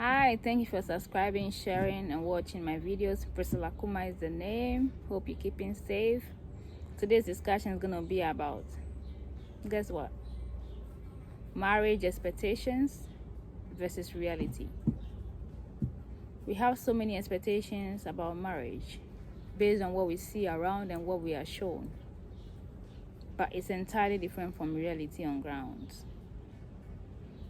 Hi, thank you for subscribing, sharing, and watching my videos. Priscilla is the name. Hope you're keeping safe. Today's discussion is going to be about, guess what? Marriage expectations versus reality. We have so many expectations about marriage based on what we see around and what we are shown. But it's entirely different from reality on ground.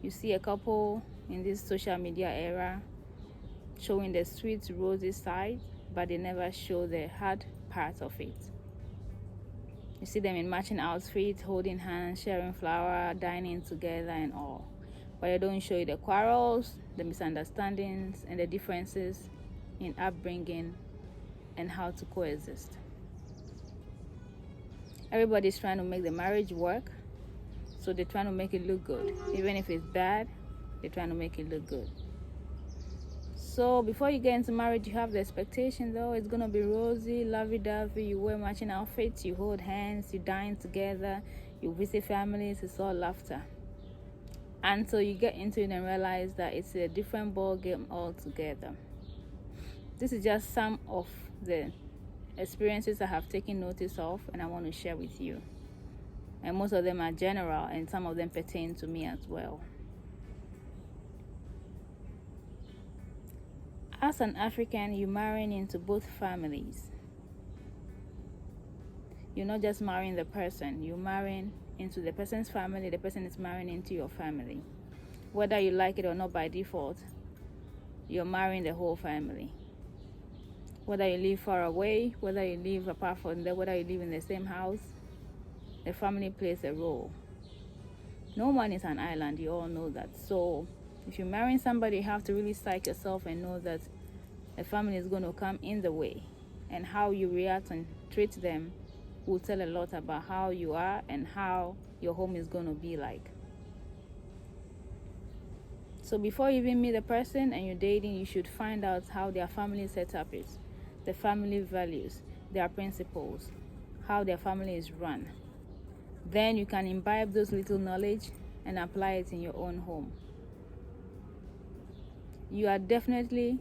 You see a couple in this social media era showing the sweet rosy side, but they never show the hard part of it. You see them in matching outfits, holding hands, sharing flower, dining together and all. But they don't show you the quarrels, the misunderstandings, and the differences in upbringing and how to coexist. Everybody's trying to make the marriage work, so they're trying to make it look good. Even if it's bad, they're trying to make it look good. So before you get into marriage, you have the expectation though it's gonna be rosy, lovey-dovey, you wear matching outfits, you hold hands, you dine together, you visit families, it's all laughter. Until you get into it and realize that it's a different ball game altogether. This is just some of the experiences I have taken notice of and I want to share with you. And most of them are general and some of them pertain to me as well. As an African, you're marrying into both families. You're not just marrying the person, you're marrying into the person's family, the person is marrying into your family. Whether you like it or not, by default, you're marrying the whole family. Whether you live far away, whether you live apart from them, whether you live in the same house, the family plays a role. No one is an island, you all know that. So if you're marrying somebody, you have to really psych yourself and know that a family is going to come in the way, and how you react and treat them will tell a lot about how you are and how your home is going to be like. So before you even meet the person and you're dating, you should find out how their family setup is, the family values, their principles, how their family is run. Then you can imbibe those little knowledge and apply it in your own home. You are definitely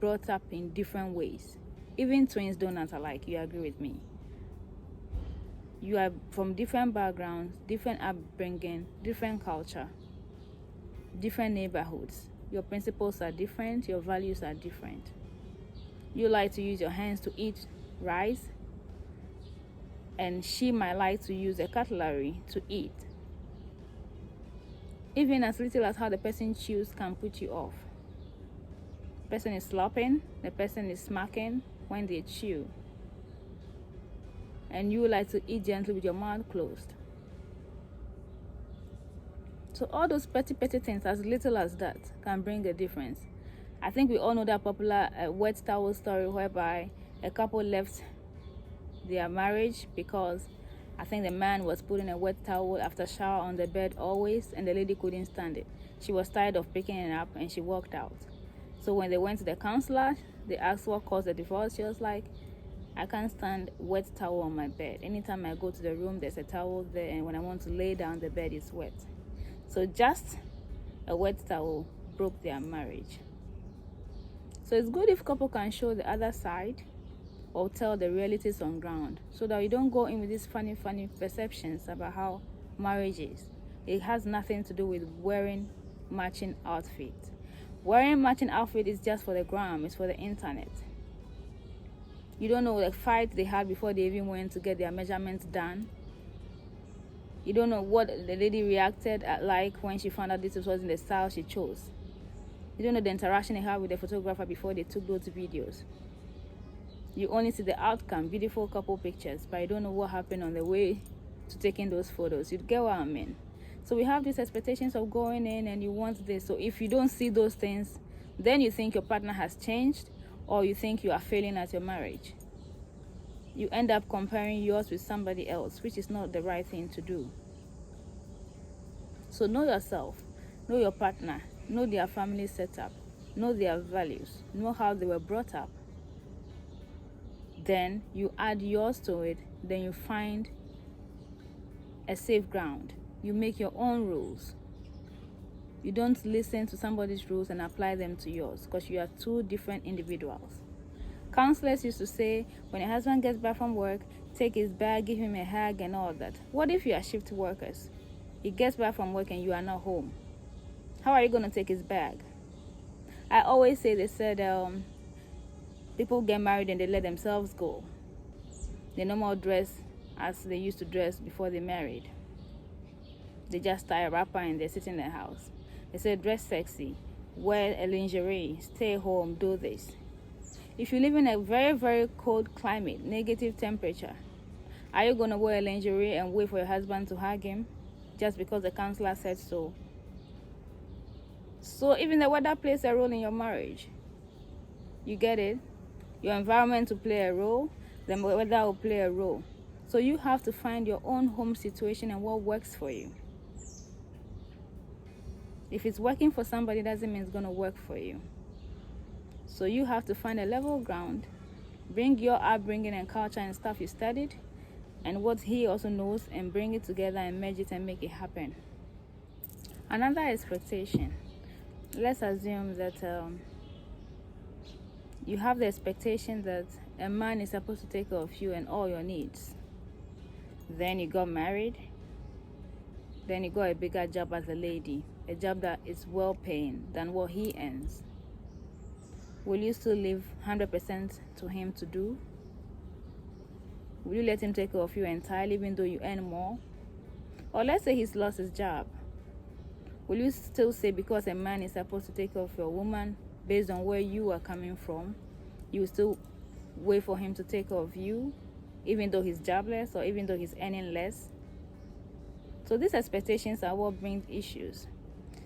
brought up in different ways. Even twins don't act alike, you agree with me. You are from different backgrounds, different upbringing, different culture, different neighborhoods. Your principles are different, your values are different. You like to use your hands to eat rice, and she might like to use a cutlery to eat. Even as little as how the person chews can put you off. The person is slopping, the person is smacking when they chew. And you like to eat gently with your mouth closed. So all those petty things, as little as that, can bring a difference. I think we all know that popular wet towel story whereby a couple left their marriage because I think the man was putting a wet towel after shower on the bed always, and the lady couldn't stand it. She was tired of picking it up and she walked out. So when they went to the counselor, they asked what caused the divorce. She was like, I can't stand wet towel on my bed. Anytime I go to the room, there's a towel there, and when I want to lay down, the bed is wet. So just a wet towel broke their marriage. So it's good if couple can show the other side or tell the realities on ground, so that you don't go in with these funny perceptions about how marriage is. It has nothing to do with wearing matching outfits. Wearing matching outfit is just for the gram, it's for the internet. You don't know the fight they had before they even went to get their measurements done. You don't know what the lady reacted like when she found out this was in the style she chose. You don't know the interaction they had with the photographer before they took those videos. You only see the outcome, beautiful couple pictures, but you don't know what happened on the way to taking those photos. You get what I mean? So we have these expectations of going in and you want this. So if you don't see those things, then you think your partner has changed, or you think you are failing at your marriage. You end up comparing yours with somebody else, which is not the right thing to do. So know yourself, know your partner, know their family setup, know their values, know how they were brought up. Then you add yours to it, then you find a safe ground. You make your own rules. You don't listen to somebody's rules and apply them to yours, because you are two different individuals. Counselors used to say, when your husband gets back from work, take his bag, give him a hug and all that. What if you are shift workers? He gets back from work and you are not home. How are you going to take his bag? I always say, they said, people get married and they let themselves go. They no more dress as they used to dress before they married. They just tie a wrapper and they sit in their house. They say, dress sexy, wear a lingerie, stay home, do this. If you live in a very, very cold climate, negative temperature, are you going to wear a lingerie and wait for your husband to hug him just because the counselor said so? So even the weather plays a role in your marriage. You get it? Your environment will play a role, the weather will play a role. So you have to find your own home situation and what works for you. If it's working for somebody, doesn't mean it's going to work for you. So you have to find a level ground, bring your upbringing and culture and stuff you studied, and what he also knows, and bring it together and merge it and make it happen. Another expectation. Let's assume that you have the expectation that a man is supposed to take care of you and all your needs. Then you got married. Then you got a bigger job as a lady, a job that is well paying than what he earns. Will you still leave 100% to him to do? Will you let him take care of you entirely even though you earn more? Or let's say he's lost his job. Will you still say, because a man is supposed to take care of your woman based on where you are coming from, you will still wait for him to take care of you even though he's jobless or even though he's earning less? So these expectations are what brings issues.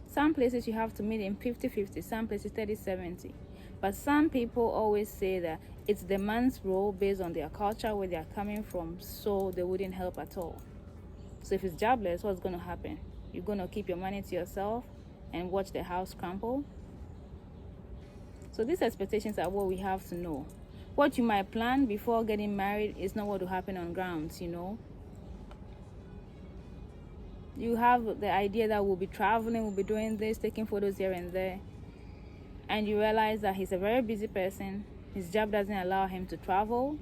Some places you have to meet in 50-50, some places 30-70. But some people always say that it's the man's role based on their culture, where they are coming from, so they wouldn't help at all. So if he's jobless, what's going to happen? You're going to keep your money to yourself and watch the house crumble? So these expectations are what we have to know. What you might plan before getting married is not what will happen on grounds, you know. You have the idea that we'll be traveling, we'll be doing this, taking photos here and there. And you realize that he's a very busy person. His job doesn't allow him to travel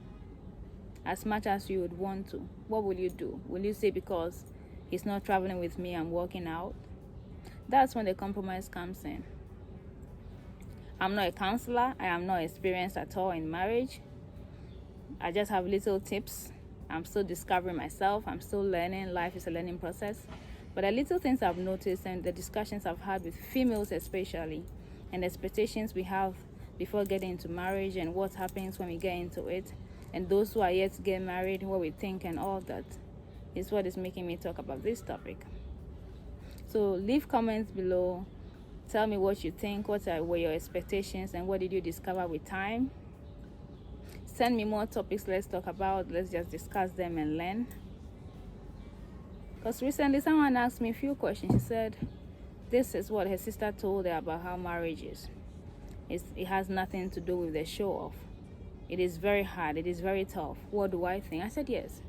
as much as you would want to. What will you do? Will you say, because he's not traveling with me, I'm walking out? That's when the compromise comes in. I'm not a counselor. I am not experienced at all in marriage. I just have little tips. I'm still discovering myself. I'm still learning. Life is a learning process. But the little things I've noticed and the discussions I've had with females especially, and the expectations we have before getting into marriage and what happens when we get into it, and those who are yet to get married, what we think and all that, is what is making me talk about this topic. So leave comments below. Tell me what you think, were your expectations, and what did you discover with time? Send me more topics let's talk about. Let's just discuss them and learn. Because recently someone asked me a few questions. She said, this is what her sister told her about how marriage is. It has nothing to do with the show off. It is very hard. It is very tough. What do I think? I said, yes.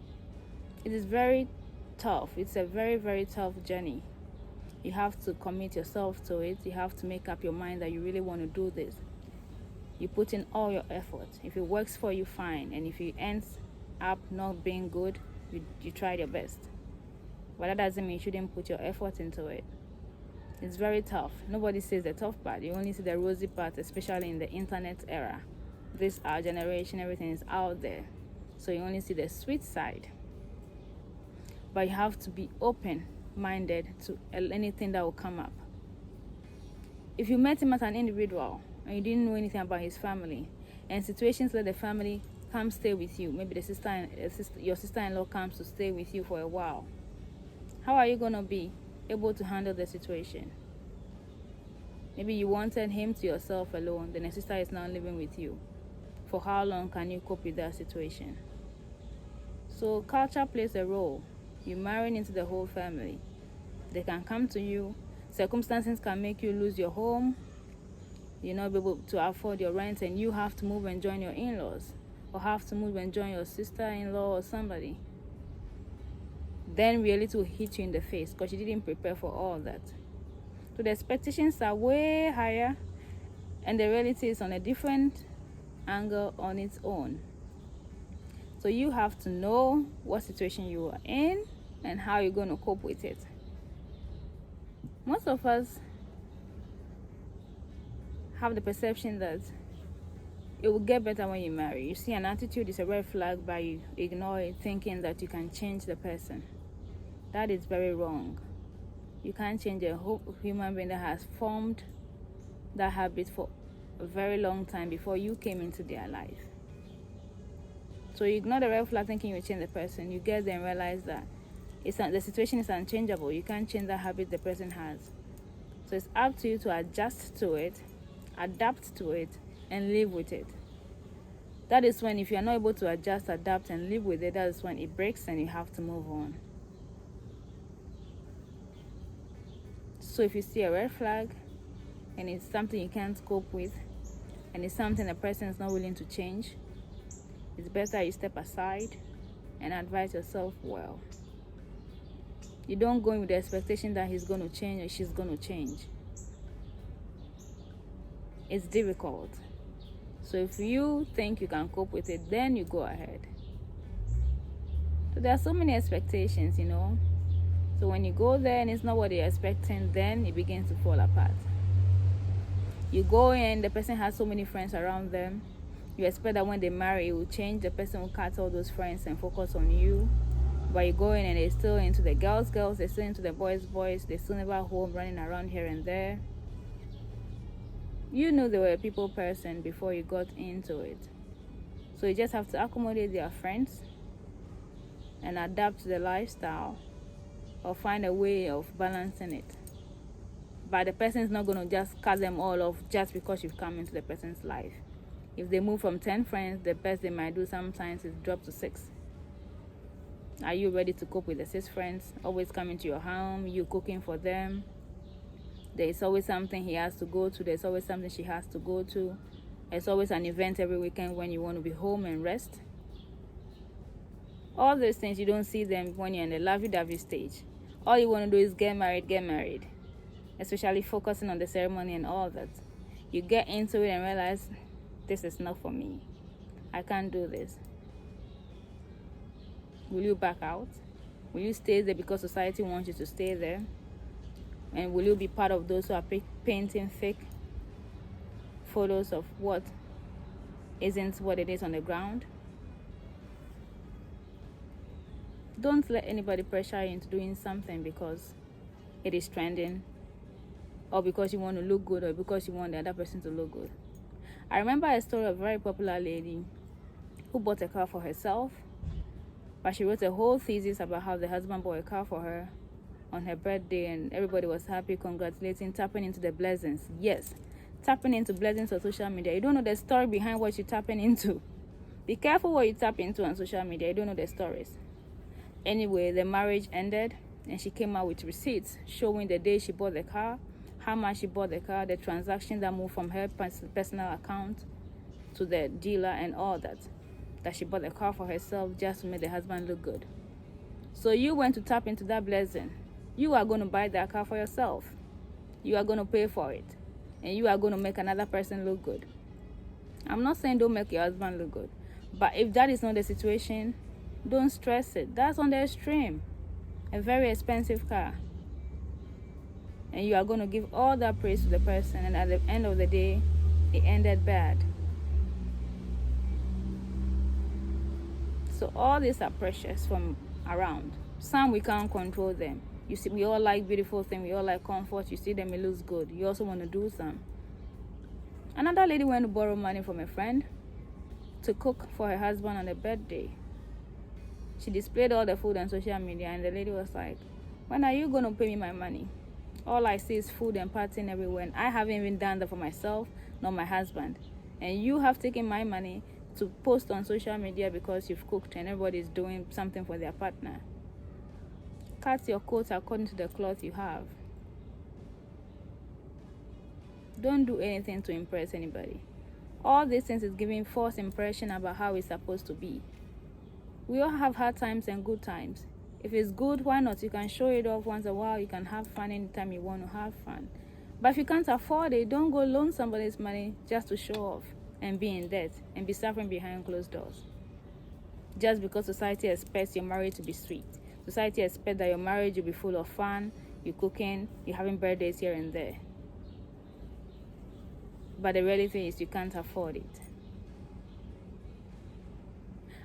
It is very tough. It's a very, very tough journey. You have to commit yourself to it. You have to make up your mind that you really want to do this. You put in all your effort. If it works for you, fine. And if it ends up not being good, you tried your best. But that doesn't mean you shouldn't put your effort into it. It's very tough. Nobody says the tough part. You only see the rosy part, especially in the internet era. This our generation, everything is out there. So you only see the sweet side. But you have to be open-minded to anything that will come up. If you met him as an individual and you didn't know anything about his family, and situations where the family comes stay with you, maybe your sister-in-law comes to stay with you for a while, how are you going to be able to handle the situation? Maybe you wanted him to yourself alone, then the sister is now living with you. For how long can you cope with that situation? So culture plays a role. You're marrying into the whole family. They can come to you. Circumstances can make you lose your home. You're not able to afford your rent and you have to move and join your in-laws, or have to move and join your sister-in-law or somebody. Then reality will hit you in the face because you didn't prepare for all that. So the expectations are way higher, and the reality is on a different angle on its own. So you have to know what situation you are in and how you're going to cope with it. Most of us have the perception that it will get better when you marry. You see, an attitude is a red flag, but you ignore it, thinking that you can change the person. That is very wrong. You can't change a whole human being that has formed that habit for a very long time before you came into their life. So you ignore the red flag thinking you change the person. You get there and realize that the situation is unchangeable. You can't change the habit the person has. So it's up to you to adjust to it, adapt to it, and live with it. That is when, if you are not able to adjust, adapt, and live with it, that is when it breaks and you have to move on. So if you see a red flag and it's something you can't cope with, and it's something the person is not willing to change, it's better you step aside and advise yourself well. You don't go in with the expectation that he's going to change or she's going to change. It's difficult. So if you think you can cope with it, then you go ahead. So there are so many expectations, So when you go there and it's not what you're expecting, then it begins to fall apart. You go in, the person has so many friends around them. You expect that when they marry, it will change. The person will cut all those friends and focus on you. But you go in and they're still into the girls, they're still into the boys, they're still never home, running around here and there. You knew they were a people person before you got into it. So you just have to accommodate their friends and adapt to the lifestyle, or find a way of balancing it. But the person is not going to just cut them all off just because you've come into the person's life. If they move from 10 friends, the best they might do sometimes is drop to 6. Are you ready to cope with the 6 friends always coming to your home, you cooking for them? There's always something he has to go to. There's always something she has to go to. There's always an event every weekend when you want to be home and rest. All those things, you don't see them when you're in the lovey-dovey stage. All you want to do is get married. Especially focusing on the ceremony and all that. You get into it and realize, this is not for me. I can't do this. Will you back out? Will you stay there because society wants you to stay there? And will you be part of those who are painting fake photos of what isn't what it is on the ground? Don't let anybody pressure you into doing something because it is trending, or because you want to look good, or because you want the other person to look good. I remember a story of a very popular lady who bought a car for herself, but she wrote a whole thesis about how the husband bought a car for her on her birthday, and everybody was happy, congratulating, tapping into the blessings. Yes, tapping into blessings on social media. You don't know the story behind what you're tapping into. Be careful what you tap into on social media. You don't know the stories. Anyway, the marriage ended, and she came out with receipts showing the day she bought the car, how much she bought the car, the transaction that moved from her personal account to the dealer, and all that she bought the car for herself just to make the husband look good. So you went to tap into that blessing. You are going to buy that car for yourself. You are going to pay for it. And you are going to make another person look good. I'm not saying don't make your husband look good. But if that is not the situation, don't stress it. That's on the extreme. A very expensive car. And you are going to give all that praise to the person. And at the end of the day, it ended bad. So all these are pressures from around. Some we can't control them. You see, we all like beautiful things. We all like comfort. You see them, it looks good. You also want to do some. Another lady went to borrow money from a friend to cook for her husband on a birthday. She displayed all the food on social media, and the lady was like, when are you going to pay me my money? All I see is food and partying everywhere, and I haven't even done that for myself, nor my husband. And you have taken my money to post on social media because you've cooked and everybody's doing something for their partner. Cut your coat according to the cloth you have. Don't do anything to impress anybody. All these things is giving false impression about how it's supposed to be. We all have hard times and good times. If it's good, why not? You can show it off once in a while. You can have fun anytime you want to have fun. But if you can't afford it, don't go loan somebody's money just to show off and be in debt and be suffering behind closed doors. Just because society expects your marriage to be sweet. Society expects that your marriage will be full of fun, you're cooking, you're having birthdays here and there. But the reality is you can't afford it.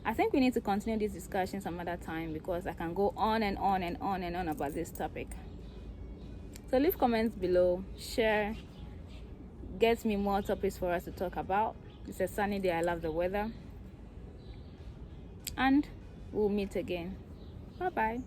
I think we need to continue this discussion some other time because I can go on and on and on and on about this topic. So leave comments below, share, get me more topics for us to talk about. It's a sunny day, I love the weather. And we'll meet again. Bye-bye.